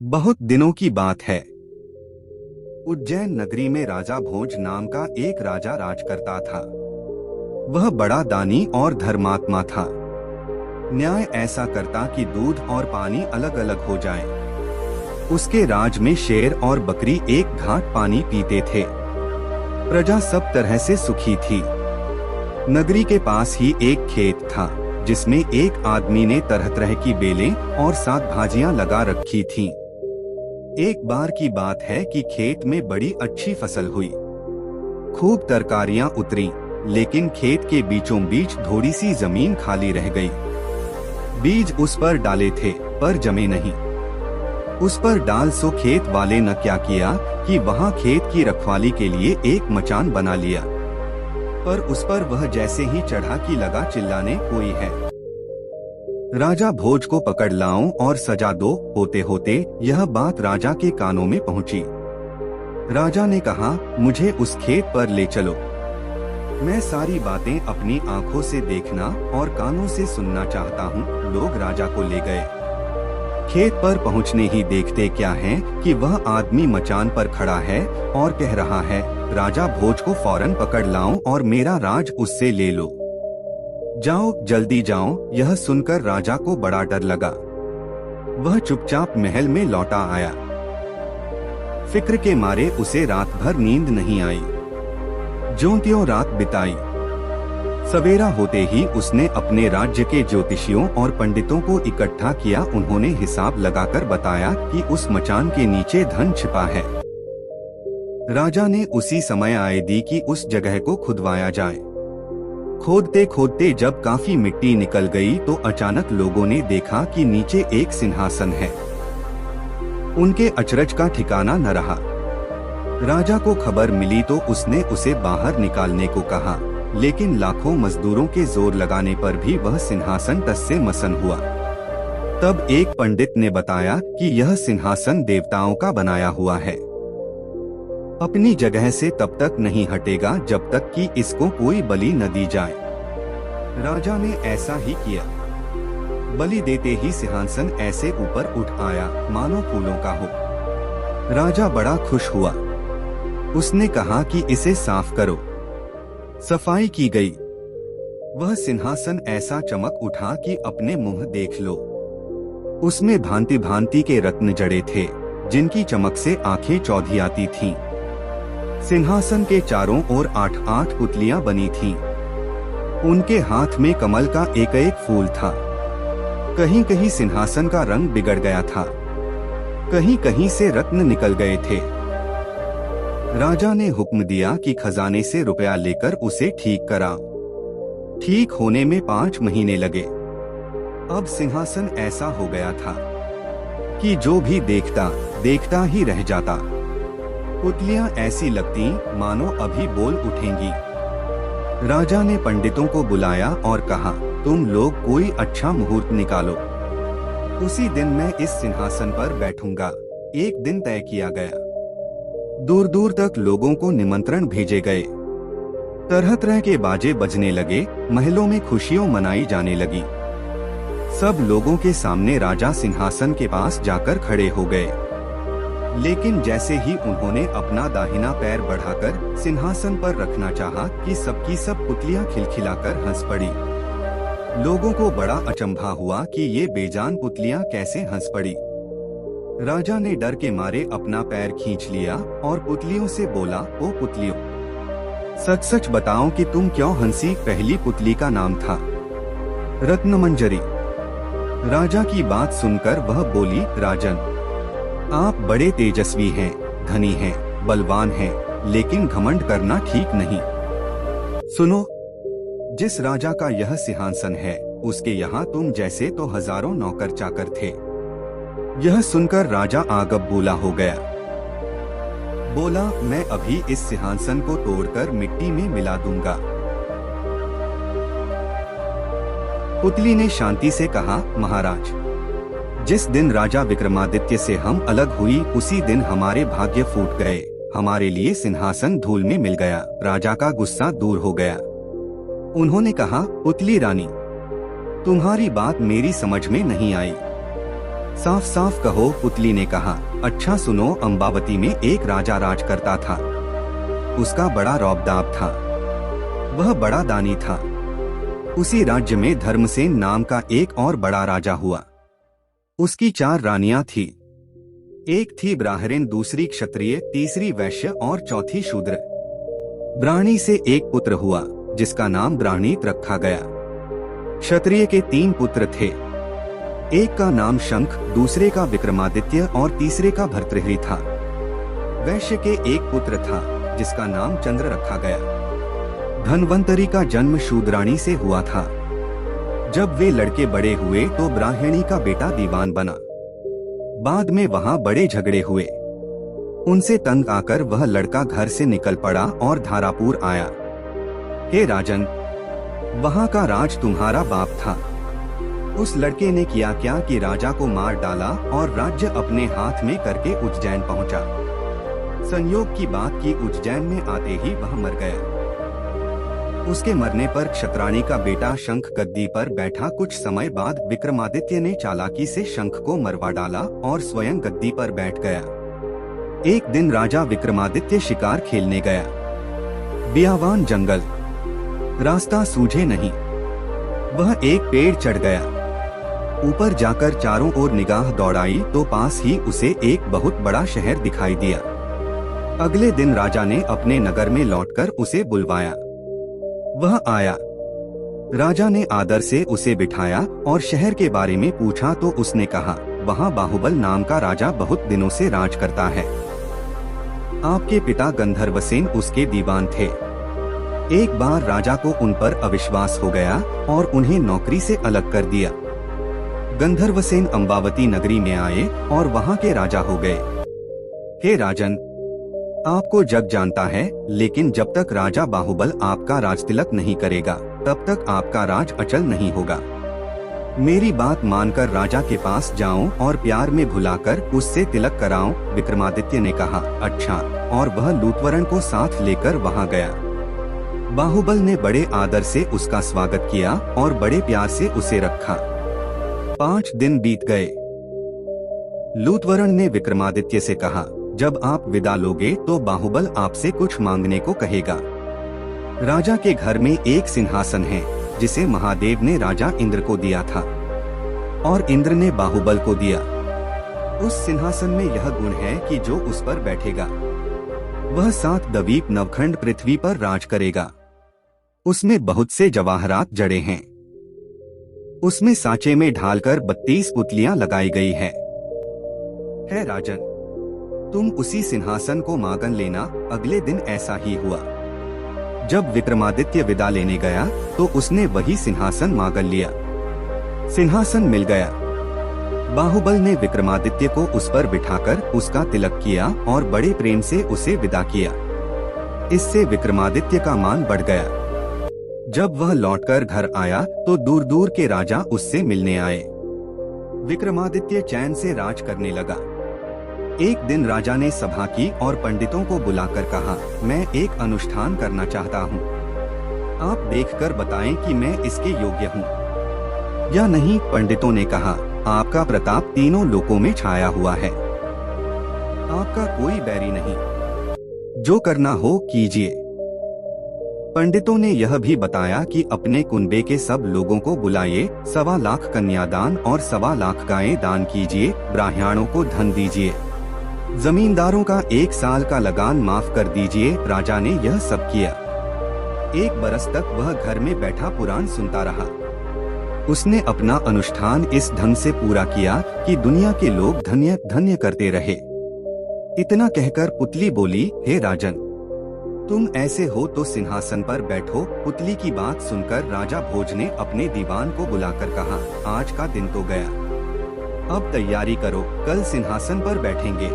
बहुत दिनों की बात है। उज्जैन नगरी में राजा भोज नाम का एक राजा राज करता था। वह बड़ा दानी और धर्मात्मा था। न्याय ऐसा करता कि दूध और पानी अलग अलग हो जाए। उसके राज में शेर और बकरी एक घाट पानी पीते थे। प्रजा सब तरह से सुखी थी। नगरी के पास ही एक खेत था जिसमें एक आदमी ने तरह तरह की बेलें और साग भाजियां लगा रखी थीं। एक बार की बात है कि खेत में बड़ी अच्छी फसल हुई। खूब तरकारियां उतरी, लेकिन खेत के बीचों बीच थोड़ी सी जमीन खाली रह गई। बीज उस पर डाले थे पर जमे नहीं। उस पर डाल सो खेत वाले ने क्या किया कि वहां खेत की रखवाली के लिए एक मचान बना लिया। पर उस पर वह जैसे ही चढ़ा कि लगा चिल्लाने, कोई है। राजा भोज को पकड़ लाओ और सजा दो। होते होते यह बात राजा के कानों में पहुंची। राजा ने कहा, मुझे उस खेत पर ले चलो। मैं सारी बातें अपनी आंखों से देखना और कानों से सुनना चाहता हूँ। लोग राजा को ले गए। खेत पर पहुँचने ही देखते क्या है कि वह आदमी मचान पर खड़ा है और कह रहा है, राजा भोज को फौरन पकड़ लाओ और मेरा राज उससे ले लो। जाओ, जल्दी जाओ। यह सुनकर राजा को बड़ा डर लगा। वह चुपचाप महल में लौटा आया। फिक्र के मारे उसे रात भर नींद नहीं आई। ज्यों-त्यों रात बिताई। सवेरा होते ही उसने अपने राज्य के ज्योतिषियों और पंडितों को इकट्ठा किया। उन्होंने हिसाब लगाकर बताया कि उस मचान के नीचे धन छिपा है। राजा ने उसी समय आय दी कि उस जगह को खुदवाया जाए। खोदते खोदते जब काफी मिट्टी निकल गई तो अचानक लोगों ने देखा कि नीचे एक सिंहासन है। उनके अचरज का ठिकाना न रहा। राजा को खबर मिली तो उसने उसे बाहर निकालने को कहा, लेकिन लाखों मजदूरों के जोर लगाने पर भी वह सिंहासन टस से मसन हुआ। तब एक पंडित ने बताया कि यह सिंहासन देवताओं का बनाया हुआ है। अपनी जगह से तब तक नहीं हटेगा जब तक कि इसको कोई बलि न दी जाए। राजा ने ऐसा ही किया। बलि देते ही सिंहासन ऐसे ऊपर उठ आया मानो फूलों का हो। राजा बड़ा खुश हुआ। उसने कहा कि इसे साफ करो। सफाई की गई। वह सिंहासन ऐसा चमक उठा कि अपने मुंह देख लो। उसमें भांति भांति के रत्न जड़े थे, जिनकी चमक से आंखें चौधियाती थीं। सिंहासन के चारों ओर 8-8 पुतलियां बनी थीं। उनके हाथ में कमल का एक एक फूल था। कहीं कहीं सिंहासन का रंग बिगड़ गया था, कहीं कहीं से रत्न निकल गए थे। राजा ने हुक्म दिया कि खजाने से रुपया लेकर उसे ठीक करा। ठीक होने में 5 महीने लगे। अब सिंहासन ऐसा हो गया था कि जो भी देखता देखता ही रह जाता। पुतलियां ऐसी लगती मानो अभी बोल उठेंगी। राजा ने पंडितों को बुलाया और कहा, तुम लोग कोई अच्छा मुहूर्त निकालो। उसी दिन मैं इस सिंहासन पर बैठूंगा। एक दिन तय किया गया। दूर दूर तक लोगों को निमंत्रण भेजे गए। तरह तरह के बाजे बजने लगे। महलों में खुशियां मनाई जाने लगी। सब लोगों के सामने राजा सिंहासन के पास जाकर खड़े हो गए। लेकिन जैसे ही उन्होंने अपना दाहिना पैर बढ़ाकर सिंहासन पर रखना चाहा कि सबकी सब पुतलियां खिलखिलाकर हंस पड़ी। लोगों को बड़ा अचंभा हुआ कि ये बेजान पुतलियां कैसे हंस पड़ी। राजा ने डर के मारे अपना पैर खींच लिया और पुतलियों से बोला, ओ पुतलियों, सच सच बताओ कि तुम क्यों हंसी। पहली पुतली का नाम था रत्नमंजरी। राजा की बात सुनकर वह बोली, राजन, आप बड़े तेजस्वी हैं, धनी हैं, बलवान हैं, लेकिन घमंड करना ठीक नहीं। सुनो, जिस राजा का यह सिंहासन है, उसके यहाँ तुम जैसे तो हजारों नौकर चाकर थे। यह सुनकर राजा आगबबूला हो गया। बोला, मैं अभी इस सिंहासन को तोड़कर मिट्टी में मिला दूंगा। पुतली ने शांति से कहा, महाराज, जिस दिन राजा विक्रमादित्य से हम अलग हुई उसी दिन हमारे भाग्य फूट गए। हमारे लिए सिंहासन धूल में मिल गया। राजा का गुस्सा दूर हो गया। उन्होंने कहा, पुतली रानी, तुम्हारी बात मेरी समझ में नहीं आई। साफ साफ कहो, पुतली ने कहा। अच्छा सुनो, अम्बावती में एक राजा राज करता था। उसका बड़ा रौबदाब था। वह बड़ा दानी था। उसी राज्य में धर्मसेन नाम का एक और बड़ा राजा हुआ। उसकी 4 रानियां थी। एक थी ब्राह्मण, दूसरी क्षत्रिय, तीसरी वैश्य और चौथी शूद्र। ब्राह्मणी से एक पुत्र हुआ जिसका नाम ब्राह्मणीत रखा गया। क्षत्रिय के 3 पुत्र थे। एक का नाम शंख, दूसरे का विक्रमादित्य और तीसरे का भर्तृहरि था। वैश्य के एक पुत्र था जिसका नाम चंद्र रखा गया। धन्वंतरी का जन्म शूद्राणी से हुआ था। जब वे लड़के बड़े हुए तो ब्राह्मणी का बेटा दीवान बना। बाद में वहाँ बड़े झगड़े हुए। उनसे तंग आकर वह लड़का घर से निकल पड़ा और धारापुर आया। हे राजन, वहाँ का राज तुम्हारा बाप था। उस लड़के ने किया क्या कि राजा को मार डाला और राज्य अपने हाथ में करके उज्जैन पहुँचा। संयोग की बात की उज्जैन में आते ही वह मर गया। उसके मरने पर क्षत्राणी का बेटा शंख गद्दी पर बैठा। कुछ समय बाद विक्रमादित्य ने चालाकी से शंख को मरवा डाला और स्वयं गद्दी पर बैठ गया। एक दिन राजा विक्रमादित्य शिकार खेलने गया। बियावान जंगल, रास्ता सूझे नहीं। वह एक पेड़ चढ़ गया। ऊपर जाकर चारों ओर निगाह दौड़ाई तो पास ही उसे एक बहुत बड़ा शहर दिखाई दिया। अगले दिन राजा ने अपने नगर में लौटकर उसे बुलवाया। वह आया। राजा ने आदर से उसे बिठाया और शहर के बारे में पूछा तो उसने कहा, वहाँ बाहुबल नाम का राजा बहुत दिनों से राज करता है। आपके पिता गंधर्वसेन उसके दीवान थे। एक बार राजा को उन पर अविश्वास हो गया और उन्हें नौकरी से अलग कर दिया। गंधर्वसेन अम्बावती नगरी में आए और वहाँ के राजा हो गए। हे राजन, आपको जग जानता है, लेकिन जब तक राजा बाहुबल आपका राज तिलक नहीं करेगा तब तक आपका राज अचल नहीं होगा। मेरी बात मानकर राजा के पास जाओ और प्यार में भुलाकर उससे तिलक कराओ। विक्रमादित्य ने कहा, अच्छा, और वह लूतवरण को साथ लेकर वहाँ गया। बाहुबल ने बड़े आदर से उसका स्वागत किया और बड़े प्यार से उसे रखा। 5 दिन बीत गए। लूतवरण ने विक्रमादित्य से कहा, जब आप विदा लोगे तो बाहुबल आपसे कुछ मांगने को कहेगा। राजा के घर में एक सिंहासन है जिसे महादेव ने राजा इंद्र को दिया था और इंद्र ने बाहुबल को दिया। उस सिंहासन में यह गुण है कि जो उस पर बैठेगा वह 7 द्वीप नवखंड पृथ्वी पर राज करेगा। उसमें बहुत से जवाहरात जड़े हैं। उसमें सांचे में ढालकर 32 पुतलियां लगाई गई है राजन, तुम उसी सिंहासन को मांगन लेना। अगले दिन ऐसा ही हुआ। जब विक्रमादित्य विदा लेने गया तो उसने वही सिंहासन मांगन लिया। सिंहासन मिल गया। बाहुबल ने विक्रमादित्य को उस पर बिठाकर उसका तिलक किया और बड़े प्रेम से उसे विदा किया। इससे विक्रमादित्य का मान बढ़ गया। जब वह लौटकर घर आया तो दूर दूर के राजा उससे मिलने आए। विक्रमादित्य चैन से राज करने लगा। एक दिन राजा ने सभा की और पंडितों को बुलाकर कहा, मैं एक अनुष्ठान करना चाहता हूँ। आप देखकर बताएं कि मैं इसके योग्य हूँ या नहीं। पंडितों ने कहा, आपका प्रताप तीनों लोकों में छाया हुआ है। आपका कोई बैरी नहीं। जो करना हो कीजिए। पंडितों ने यह भी बताया कि अपने कुनबे के सब लोगों को बुलाइए, 1.25 लाख कन्यादान और 1.25 लाख गायें दान कीजिए, ब्राह्मणों को धन दीजिए, जमींदारों का 1 साल का लगान माफ कर दीजिए। राजा ने यह सब किया। 1 बरस तक वह घर में बैठा पुराण सुनता रहा। उसने अपना अनुष्ठान इस ढंग से पूरा किया कि दुनिया के लोग धन्य धन्य करते रहे। इतना कहकर पुतली बोली, हे राजन, तुम ऐसे हो तो सिंहासन पर बैठो। पुतली की बात सुनकर राजा भोज ने अपने दीवान को बुलाकर कहा, आज का दिन तो गया, अब तैयारी करो, कल सिंहासन पर बैठेंगे।